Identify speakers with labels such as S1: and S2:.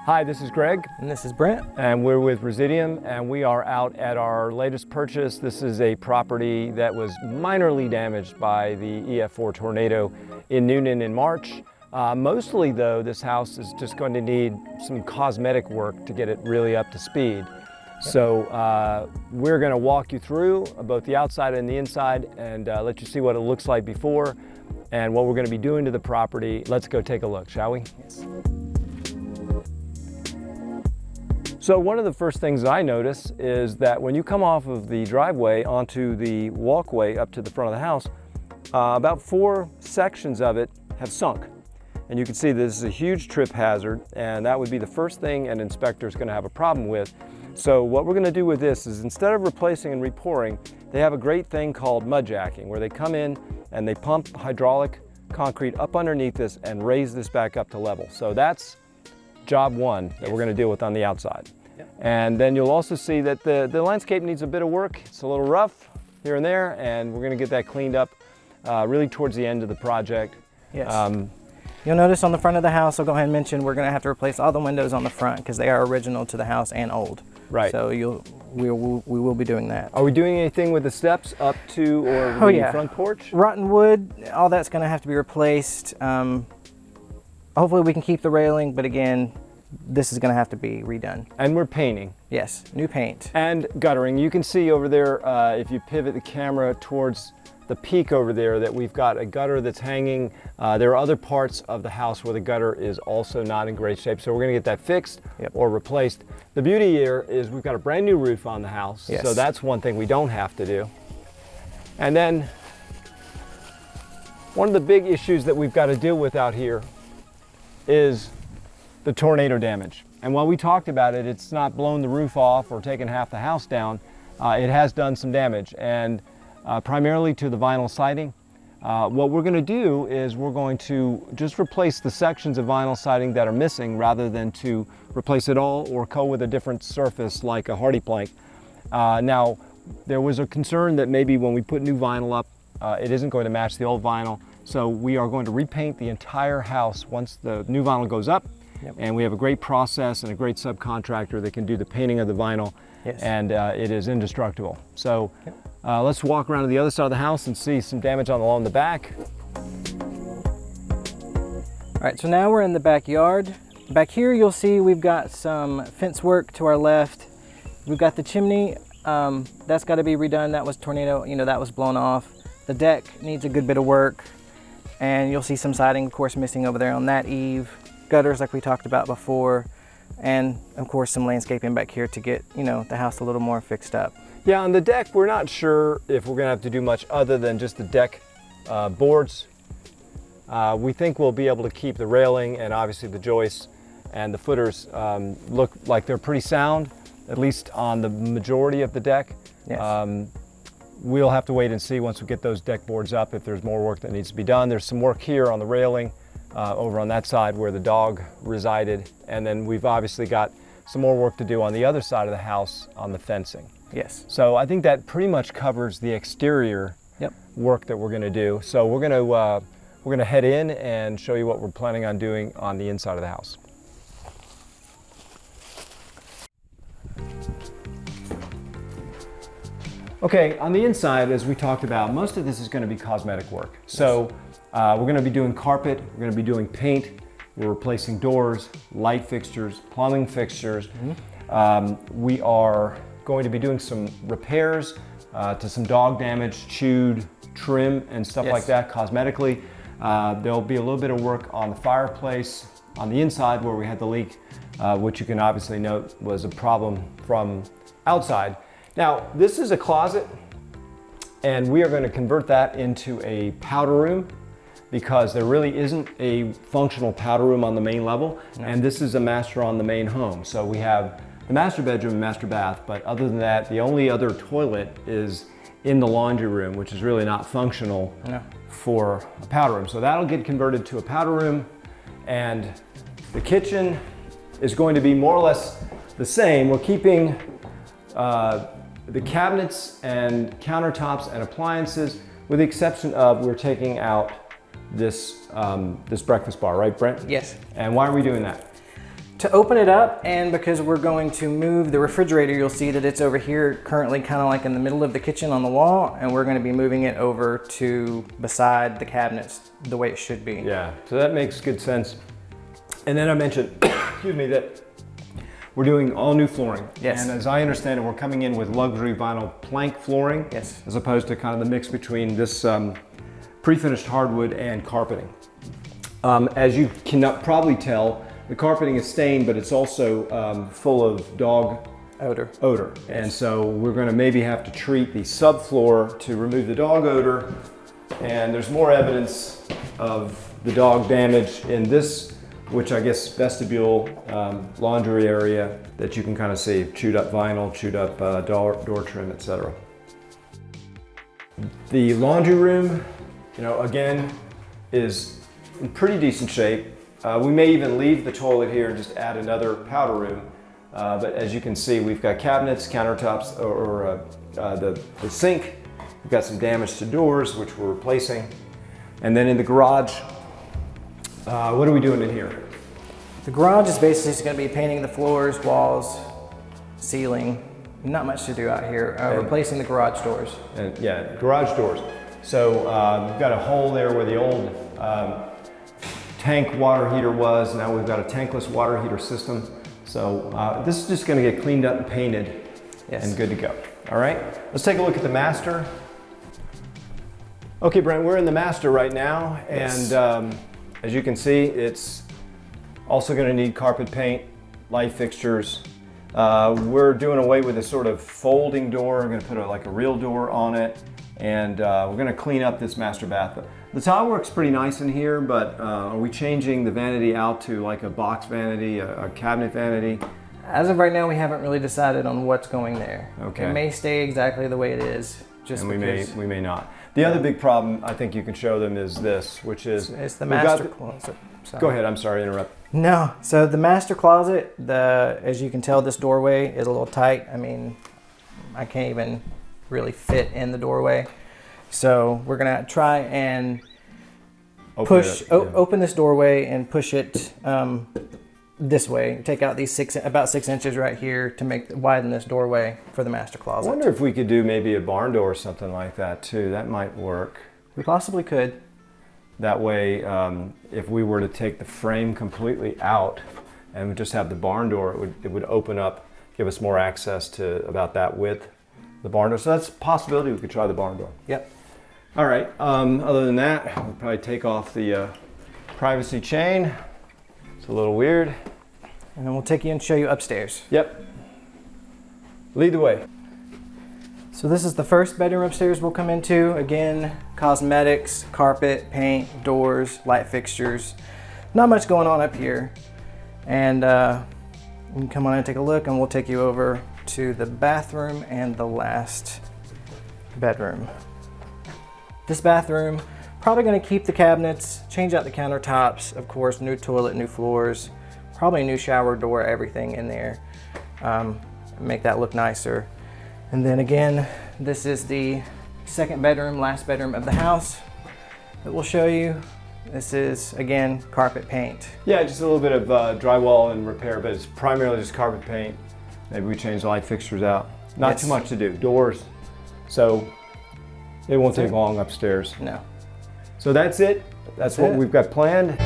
S1: Hi, this is Greg.
S2: And this is Brent.
S1: And we're with Resideum, and we are out at our latest purchase. This is a property that was minorly damaged by the EF4 tornado in Noonan in March. Mostly though, this house is just going to need some cosmetic work to get it really up to speed. So we're going to walk you through both the outside and the inside and let you see what it looks like before and what we're going to be doing to the property. Let's go take a look, shall we?
S2: Yes.
S1: So one of the first things I notice is that when you come off of the driveway onto the walkway up to the front of the house, about 4 sections of it have sunk. And you can see this is a huge trip hazard, and that would be the first thing an inspector is going to have a problem with. So what we're going to do with this is, instead of replacing and repouring, they have a great thing called mud jacking, where they come in and they pump hydraulic concrete up underneath this and raise this back up to level. So that's job one that we're going to deal with on the outside. And then you'll also see that the landscape needs a bit of work. It's a little rough here and there, and we're going to get that cleaned up really towards the end of the project.
S2: Yes. You'll notice on the front of the house, I'll go ahead and mention, we're going to have to replace all the windows on the front because they are original to the house and old.
S1: Right.
S2: So we will be doing that.
S1: Are we doing anything with the steps up to or the front porch?
S2: Rotten wood, all that's going to have to be replaced. Hopefully we can keep the railing, but again, this is going to have to be redone.
S1: And we're painting.
S2: Yes, new paint.
S1: And guttering. You can see over there, if you pivot the camera towards the peak over there, that we've got a gutter that's hanging. There are other parts of the house where the gutter is also not in great shape, so we're going to get that fixed or replaced. The beauty here is we've got a brand new roof on the house, so that's one thing we don't have to do. And then one of the big issues that we've got to deal with out here is the tornado damage. And while we talked about it, it's not blown the roof off or taken half the house down. It has done some damage, and primarily to the vinyl siding. What we're going to do is we're going to just replace the sections of vinyl siding that are missing rather than to replace it all or go with a different surface like a hardy plank. Now, there was a concern that maybe when we put new vinyl up, it isn't going to match the old vinyl. So we are going to repaint the entire house once the new vinyl goes up. And we have a great process and a great subcontractor that can do the painting of the vinyl, and it is indestructible. So let's walk around to the other side of the house and see some damage along the back.
S2: All right, so now we're in the backyard. Back here you'll see we've got some fence work to our left. We've got the chimney, that's got to be redone. That was tornado, that was blown off. The deck needs a good bit of work, and you'll see some siding, of course, missing over there on that eave. Gutters like we talked about before, and of course some landscaping back here to get the house a little more fixed up.
S1: Yeah, on the deck we're not sure if we're gonna have to do much other than just the deck boards. We think we'll be able to keep the railing and obviously the joists and the footers look like they're pretty sound, at least on the majority of the deck. We'll have to wait and see once we get those deck boards up if there's more work that needs to be done. There's some work here on the railing over on that side where the dog resided, and then we've obviously got some more work to do on the other side of the house on the fencing.
S2: Yes.
S1: So I think that pretty much covers the exterior work that we're going to do. So we're going to head in and show you what we're planning on doing on the inside of the house. Okay, on the inside, as we talked about, most of this is going to be cosmetic work. So we're going to be doing carpet, we're going to be doing paint, we're replacing doors, light fixtures, plumbing fixtures. We are going to be doing some repairs to some dog damage, chewed trim and stuff like that cosmetically. There'll be a little bit of work on the fireplace on the inside where we had the leak, which you can obviously note was a problem from outside. Now, this is a closet, and we are going to convert that into a powder room because there really isn't a functional powder room on the main level, and this is a master on the main home. So we have the master bedroom and master bath, but other than that, the only other toilet is in the laundry room, which is really not functional for a powder room. So that'll get converted to a powder room, and the kitchen is going to be more or less the same. We're keeping the cabinets and countertops and appliances, with the exception of we're taking out this breakfast bar, right, Brent?
S2: Yes.
S1: And why are we doing that?
S2: To open it up, and because we're going to move the refrigerator, you'll see that it's over here currently kind of like in the middle of the kitchen on the wall, and we're going to be moving it over to beside the cabinets the way it should be.
S1: Yeah, so that makes good sense. And then I mentioned, excuse me, that we're doing all new flooring.
S2: Yes.
S1: And as I understand it, we're coming in with luxury vinyl plank flooring.
S2: Yes.
S1: As opposed to kind of the mix between this pre-finished hardwood and carpeting. As you can probably tell, the carpeting is stained, but it's also full of dog
S2: Odor.
S1: Yes. And so we're going to maybe have to treat the subfloor to remove the dog odor. And there's more evidence of the dog damage in this, which I guess vestibule, laundry area that you can kind of see. Chewed up vinyl, chewed up door trim, etc. The laundry room, again, is in pretty decent shape. We may even leave the toilet here and just add another powder room. But as you can see, we've got cabinets, countertops, or the sink. We've got some damage to doors, which we're replacing. And then in the garage, what are we doing in here?
S2: The garage is basically just going to be painting the floors, walls, ceiling. Not much to do out here. Replacing the garage doors.
S1: And yeah, garage doors. So we've got a hole there where the old tank water heater was. Now we've got a tankless water heater system. So this is just going to get cleaned up and painted. Yes. And good to go. All right, let's take a look at the master. Okay, Brent, we're in the master right now.
S2: Yes.
S1: And as you can see, it's also going to need carpet paint, light fixtures. We're doing away with this sort of folding door. We're going to put like a real door on it. And we're going to clean up this master bath. The tile works pretty nice in here, but are we changing the vanity out to like a box vanity, a cabinet vanity?
S2: As of right now, we haven't really decided on what's going there.
S1: Okay.
S2: It may stay exactly the way it is. Just
S1: and
S2: because
S1: we may not. The other big problem I think you can show them is this, which is
S2: it's the master closet. Sorry.
S1: Go ahead. I'm sorry to interrupt.
S2: No. So the master closet, as you can tell, this doorway is a little tight. I mean, I can't even really fit in the doorway. So we're gonna try and open this doorway and push it this way. Take out these about 6 inches right here to widen this doorway for the master closet.
S1: I wonder if we could do maybe a barn door or something like that too. That might work.
S2: We possibly could.
S1: That way, if we were to take the frame completely out and just have the barn door, it would open up, give us more access to about that width, the barn door. So that's a possibility. We could try the barn door.
S2: Yep.
S1: All right. Other than that, we'll probably take off the privacy chain. It's a little weird.
S2: And then we'll take you and show you upstairs.
S1: Yep. Lead the way.
S2: So this is the first bedroom upstairs we'll come into. Again, cosmetics, carpet, paint, doors, light fixtures. Not much going on up here. And you can come on and take a look, and we'll take you over to the bathroom and the last bedroom. This bathroom, probably going to keep the cabinets, change out the countertops, of course, new toilet, new floors, probably a new shower door, everything in there. Make that look nicer. And then again, this is the second bedroom, last bedroom of the house that we'll show you. This is, again, carpet paint.
S1: Yeah, just a little bit of drywall and repair, but it's primarily just carpet paint. Maybe we change the light fixtures out. Not too much to do. Doors. So it won't take long upstairs.
S2: No.
S1: So that's it. That's what we've got planned.